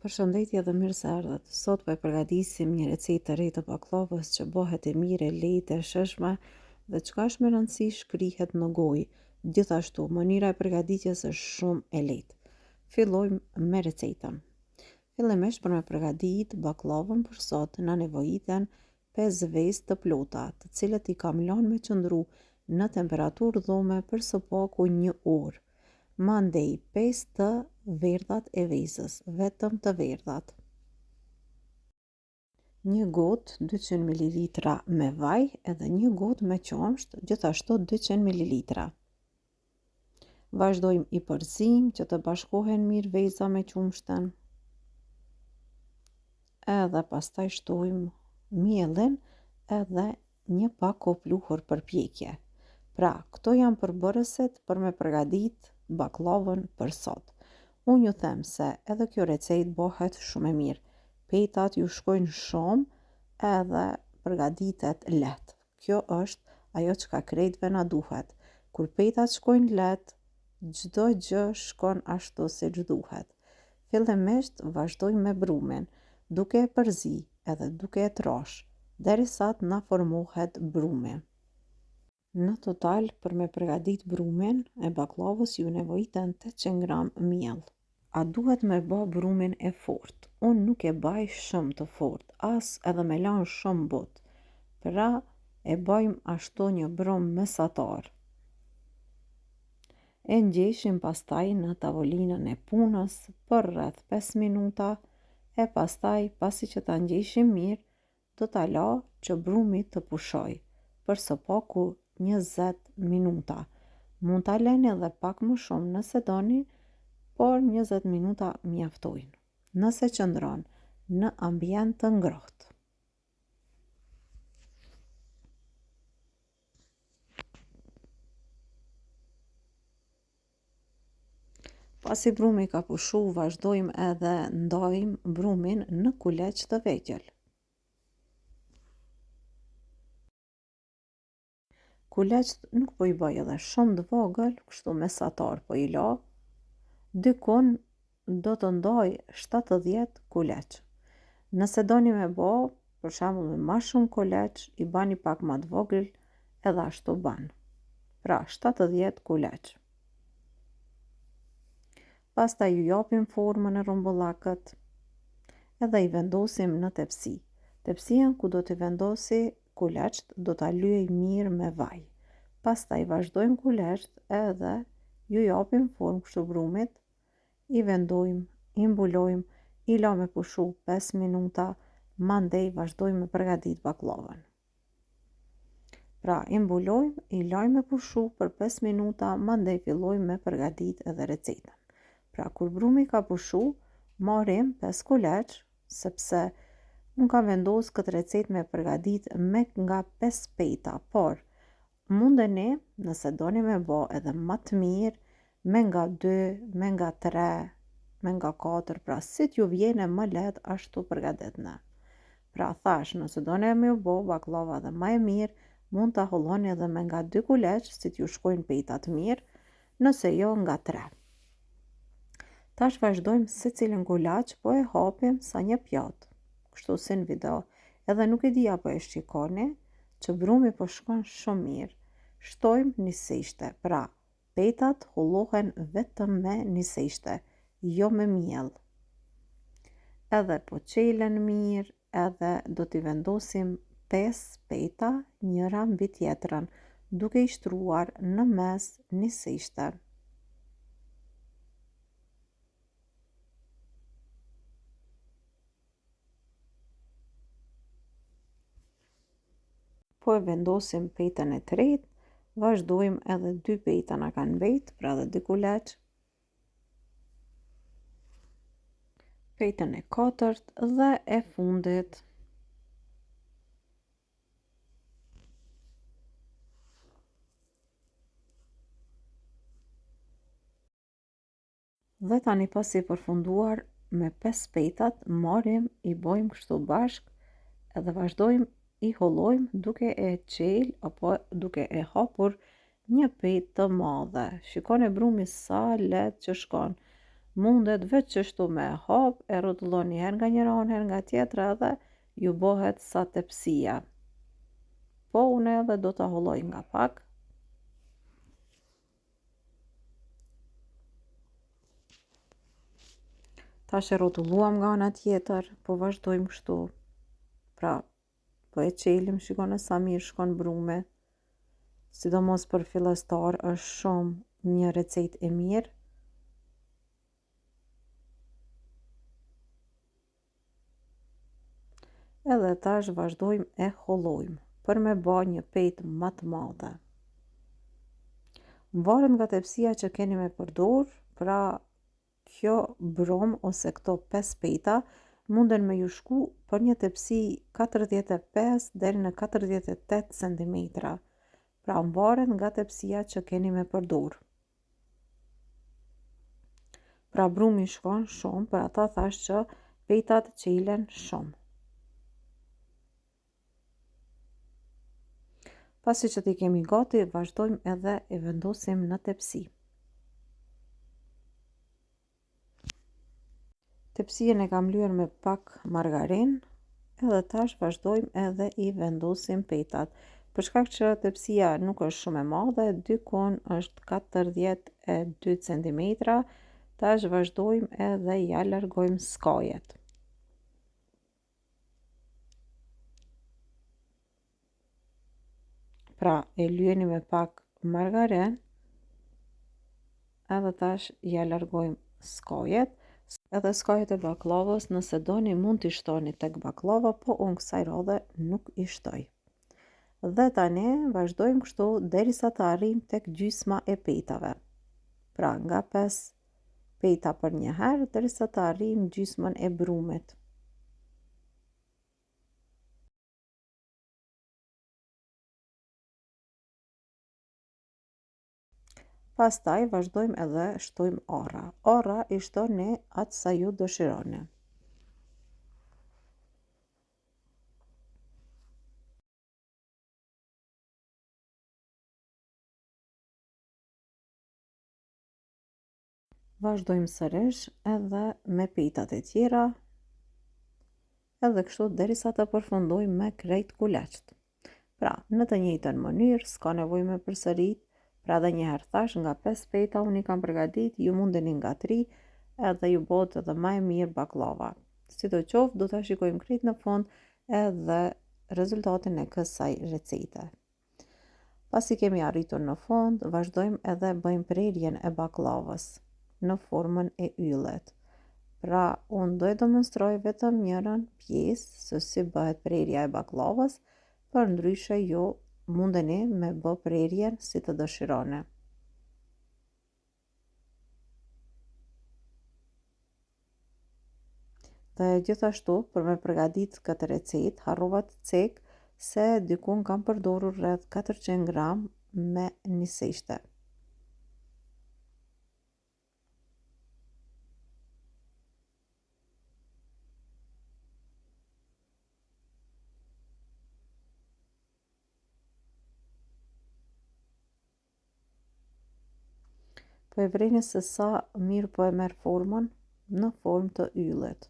Përshëndetje dhe mirë se ardhët. Sot po e përgatisim një recetë të re të bakllavës që bëhet e mirë, e lehtë, e shijshme dhe çka është më rëndësi shkrihet në gojë. Gjithashtu, mënyra e përgatitjes është shumë e lehtë. Fillojmë me recetën. Fillimisht për me përgatitë baklavën për sot na nevojiten 5 vezë të plota, të cilët i kam lënë me qëndru në temperaturë dhome për së paku 1 orë. Mandej 5 të verdhat e vezës, vetëm të verdhat. 1 gotë 200 ml me vaj edhe 1 gotë me qumsht, gjithashtu 200 ml. Vazhdojmë i përzijmë që të bashkohen mirë veza me qumshten. Edhe pastaj shtojmë miellin edhe një pak kopluhur për pjekje. Pra, këto janë përbërësit për me përgatitë baklavën për sot. Unë ju them se edhe kjo recetë bëhet shumë e mirë. Petat ju shkojnë shumë edhe përgatitet lehtë. Kjo është ajo që ka krejtve na duhet. Kur petat shkojnë lehtë, çdo gjë shkon ashtu siç duhet. Fillimisht vazhdojmë me brumin, duke e përzi edhe duke e trosh, derisa të na formohet brumi. Në total, për me përgatit brumin e baklavës ju nevojiten 800 gram miell. A duhet me bë brumin e fortë? Unë nuk e baj shumë të fortë, as edhe me lanë shumë butë. Pra e bajmë ashtu një brum mesatar. E ngjeshim pastaj në tavolinën e punës për rreth 5 minuta e pastaj pasi që ta ngjeshim mirë, do ta la që brumi të pushoj për së paku 20 minuta. Mund ta leni edhe pak më shumë nëse doni, por 20 minuta mjaftojnë. Nëse qëndron në ambient të ngrohtë. Pasi brumi ka pushu, vazhdojmë edhe ndajmë brumin në kuleç të vegjël. Kuleçt nuk po i bëj edhe shumë të vogël, kështu mesatar po i la. Dykun do të ndaj 70 kuleç. Nëse doni me bë, për shembull me ma shumë kuleç, i bani pak më të vogël, edhe ashtu ban. Pra 70 kuleç. Pastaj ju japim formën e rumbullakët edhe i vendosim në tepsi. Tepsien ku do t'i vendosi kuleçt do ta lyej mirë me vaj. Pastaj vazhdojmë kuleçt edhe ju japim formë kështu brumit, i vendojmë, i mbulojmë, i la me pushu 5 minuta, mandej vazhdojmë me përgatit baklavën. Pra, i mbulojmë, i lajmë me pushu për 5 minuta, mandej fillojmë me përgatit edhe recetën. Pra, kur brumi ka pushu, marrim 5 kuleç, sepse unë kam vendos këtë recetë me përgatit me nga 5 peta, por mundeni, nëse doni me bë edhe më të mirë, me nga 2, me nga 3, me nga 4, pra si t'ju vjene më lehtë ashtu përgatitni. Pra thash, nëse doni me bë baklava edhe më e mirë, mund ta holloni edhe me nga 2 kuleç, si t'ju shkojnë petat mirë, nëse jo nga 3. Tash vazhdojmë secilin kulaç, po e hapim sa një pjatë. Kështu si në video, edhe nuk e di apo e shikoni që brumi po shkon shumë mirë. Shtojmë niseshte, pra petat hullohen vetëm me niseshte, jo me miell. Edhe po qelen mirë, edhe do t'i vendosim 5 peta njëra mbi tjetrën, duke i shtruar në mes niseshte. Po e vendosim petën e tretë, vazhdojmë edhe 2 peta na kanë mbet, pra edhe 2 kuleç. Petën e katërt dhe e fundit. Dhe tani pasi përfunduar me 5 petat, marrim, i bojmë kështu bashk edhe vazhdojmë i hollojmë duke e qel apo duke e hapur një petë të madhe. Shikoni brumi sa lehtë që shkon. Mundet veç qështu me hap, e rrotulloni her nga njëra anë, her nga tjetra edhe ju bëhet sa tepsia. Po unë edhe do ta holloj nga pak. Tash e rrotulluam nga ana tjetër, po vazhdojmë kështu. Pra, po e qelim, shikoni sa mirë shkon brumi. Sidomos për fillestar është shumë një recetë e mirë. Edhe tash vazhdojmë e hollojmë për me ba një petë më të madhe. Varet nga tepsia që keni me përdor, pra kjo brom ose këto 5 peta munden me ju shku për një tepsi 45 deri në 48 cm. Pra varet nga tepsia që keni me përdor. Pra brumi shkon shumë, për ata thash që petat qelen shumë. Pasi që t'i kemi gati, vazhdojmë edhe e vendosim në tepsi. Tepsien e kam lyer me pak margarin, edhe tash vazhdojmë edhe i vendosim petat. Për shkak që tepsia nuk është shumë e madhe, dykon është 42 cm, tash vazhdojmë edhe ja largojmë skajet. Pra, e lyeni me pak margarin, edhe tash ja largojmë skajet. Edhe skajet e baklavës, nëse doni mund t'i shtoni tek baklava, po unë kësaj radhe nuk i shtoj. Dhe tani vazhdojmë kështu derisa të arrijmë tek gjysma e petave. Pra nga 5 peta për një herë derisa të arrijmë gjysmën e brumit. Pastaj vazhdojmë edhe shtojmë orra. Orra i shtoni atë sa ju dëshironi. Vazhdojmë sërish edhe me petat e tjera, edhe kështu derisa të përfundojmë me krejt kulaçt. Pra, në të njëjtën mënyrë, s'ka nevojë me përsërit, pra edhe një herë thash, nga 5 peta unë i kam përgatit, ju mundeni nga 3, edhe ju bëhet edhe më e mirë baklava. Sidoqoftë, do ta shikojmë krejt në fund edhe rezultatin e kësaj recete. Pasi kemi arritur në fund, vazhdojmë edhe bëjmë prerjen e baklavës në formën e yllit. Pra, unë do e demonstroj vetëm njërën pjesë se si bëhet prerja e baklavës, për ndryshe ju mundeni me bë prerjen si të dëshironi. Dhe gjithashtu, për me përgatit këtë recet, harrova të cek se dikun kam përdorur rreth 400 gram me një seshte. Po e vreni se sa mirë po e merr formën në formë të yllit.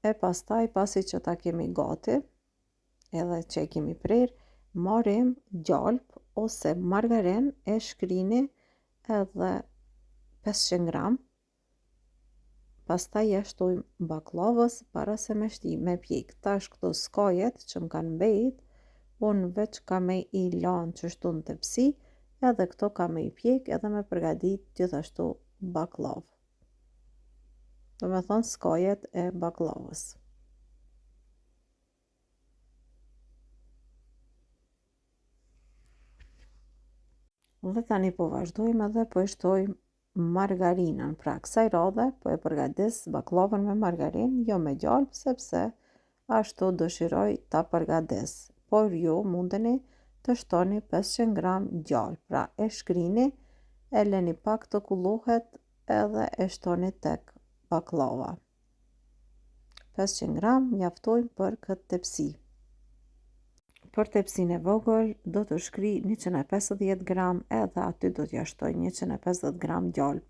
E pastaj, pasi që ta kemi gati, edhe që e kemi prerë, marrim gjalp ose margarin, e shkrini edhe 500 gram. Pastaj ja shtojmë baklavës para se me shti me pjek. Tash këto skajet që më kanë mbet, unë veç ka me i lanë qështu në tepsi, edhe këto ka me i pjek edhe me përgadit gjithashtu baklavë. Do me thonë skajet e baklavës. Dhe tani po vazhdojmë edhe po e shtojmë margarinën. Pra kësaj radhe po e përgadis baklavën me margarin, jo me gjalp, sepse ashtu dëshiroj ta përgadis. Por ju mundeni të shtoni 500 gram gjalp. Pra e shkrini, e leni pak të kullohet edhe e shtoni tek baklava. 500 gram mjaftojnë për këtë tepsi. Për tepsin e vogël do të shkri 150 gram, edhe aty do t'ja shtoj 150 gram gjalp.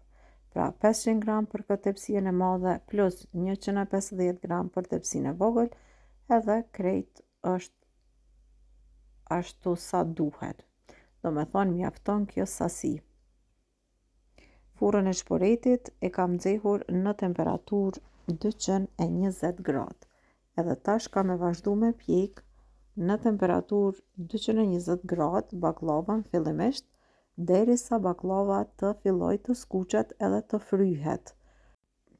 Pra 500 gram për këtë tepsien e madhe plus 150 gram për tepsin e vogël, edhe krejt është ashtu sa duhet. Do me thonë mjafton kjo sasi. Furrën e shporetit e kam nxehur në temperaturë 220 gradë. Edhe tash kam e vazhdu me pjek në temperaturë 220 gradë baklavën fillimisht, derisa baklava të filloj të skuqet edhe të fryhet.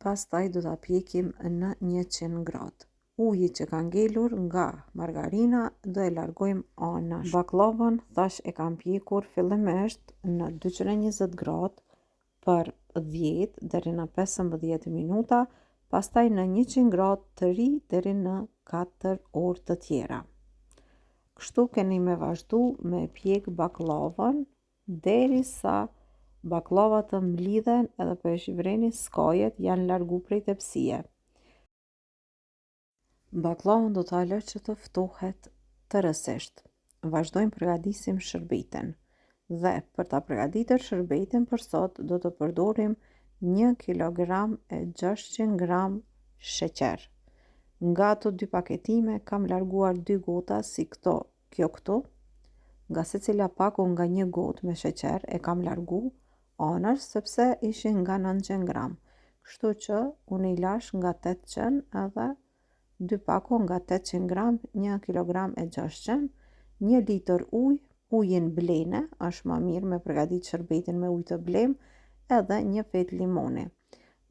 Pastaj do ta pjekim në 100 gradë. Uji që ka ngelur nga margarina do e largojmë anash. Baklavën thash e kam pjekur fillimisht në 220 gradë për 10 deri në 15 minuta, pastaj në 100 gradë të ri deri në 4 orë të tjera. Kështu keni me vazhdu me pjek baklavën derisa baklava të mblidhen edhe po e shivreni skajet janë largu prej tepsije. Baklavën do ta lë që të ftohet tërësisht. Vazhdojmë përgatisim shërbetin. Dhe për ta përgatitur shërbetin për sot do të përdorim 1 kg e 600 gram sheqer. Nga ato 2 paketime kam larguar 2 gota si kjo këtu. Nga secila paku nga 1 gotë me sheqer e kam largu anash sepse ishin nga 900 gram. Kështu që unë i lash nga 800 edhe 2 paku nga 800 gram, 1 kg e 600, 1 litër ujë, ujin blene, është më mirë me përgatit shërbetin me ujë të blem, edhe 1 fet limoni.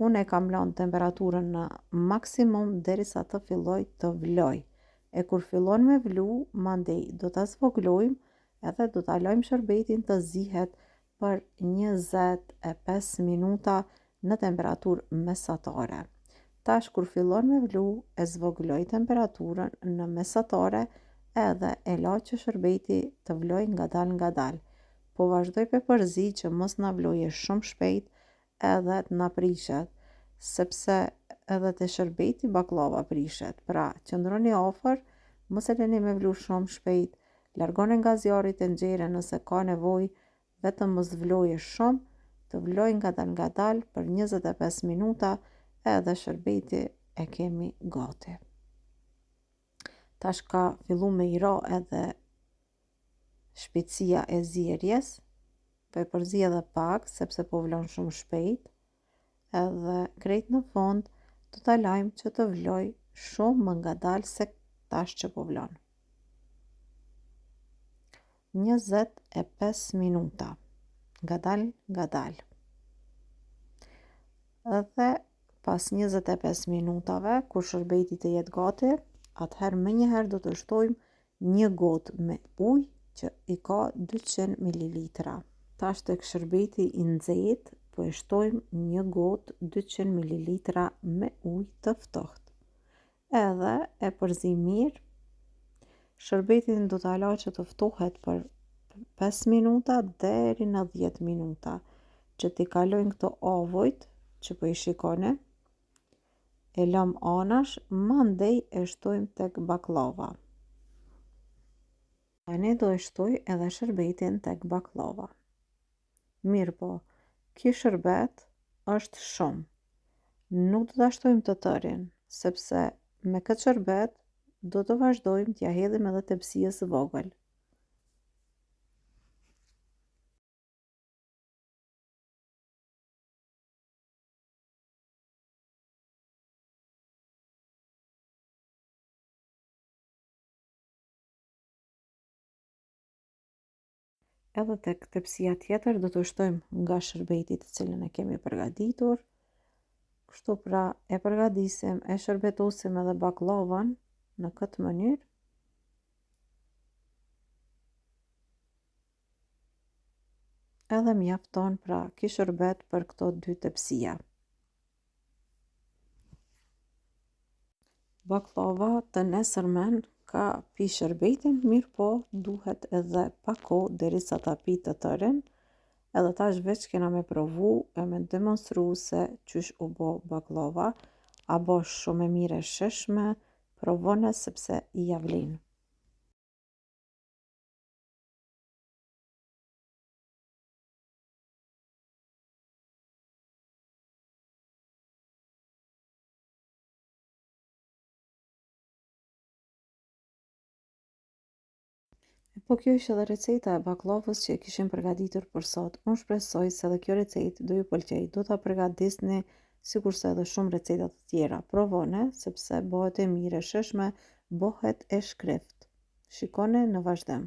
Unë e kam lanë temperaturën në maksimum derisa të filloj të vloj. E kur fillon me vlu, mandej do ta zvoglojmë edhe do ta lojmë shërbetin të zihet për 25 minuta në temperaturë mesatare. Tash kur fillon me vlu, e zvogloj temperaturën në mesatare edhe e la që shërbeti të vloj ngadal. Po vazhdoj me përzi që mos na vloje shumë shpejt edhe të na prishet, sepse edhe te shërbeti baklava prishet. Pra, qëndroni afër, mos e leni me vlu shumë shpejt, largoni nga zjarri të nxehtë nëse ka nevojë, vetëm mos vloje shumë, të vloj ngadal për 25 minuta edhe shërbeti e kemi gati. Tash ka fillu me i ra edhe shpejtësia e zjerjes, po e përzi edhe pak sepse po vlon shumë shpejt, edhe krejt në fund do ta lajmë që të vloj shumë më ngadal se tash që po vlon. 25 minuta, ngadal. Edhe pas 25 minutave, kur shërbeti të jetë gati, atëherë më njëherë do të shtojmë 1 gotë me ujë që i ka 200 ml. Tash tek shërbeti i nxehtë, po e shtojmë 1 gotë 200 ml me ujë të ftohtë. Edhe e përzim mirë. Shërbetin do ta la që të ftohet për 5 minuta deri në 10 minuta, që t'i kalojnë këto avojt që po i shikoni. E lëm anash, mandej e shtojmë tek baklava. Tani do e shtoj edhe shërbetin tek baklava. Mirë po, ky shërbet është shumë. Nuk do ta shtojmë të tërin, sepse me këtë shërbet do të vazhdojmë t'ja hedhim edhe tepsijës së vogël. Edhe tek tepsia tjetër do të shtojmë nga shërbeti të cilën e kemi përgatitur. Kështu pra e përgatisim, e shërbetosim edhe baklavën në këtë mënyrë. Edhe mjafton pra ky shërbet për këto 2 tepsija. Baklava të nesërmen ka pi shërbetin, mirë po duhet edhe pak kohë derisa ta pi të tërin, edhe tash veç kena me provu e me demonstru se qysh u bo baklava, a bo shumë e mire shishme, provone sepse i javlin. Po kjo ishte edhe receta e baklavës që e kishim përgatitur për sot. Unë shpresoj se edhe kjo recetë do ju pëlqej. Do ta përgatisni sikurse edhe shumë receta të tjera. Provone sepse bëhet e mirë e sheshme, bëhet e shkreft. Shikoni në vazhdim.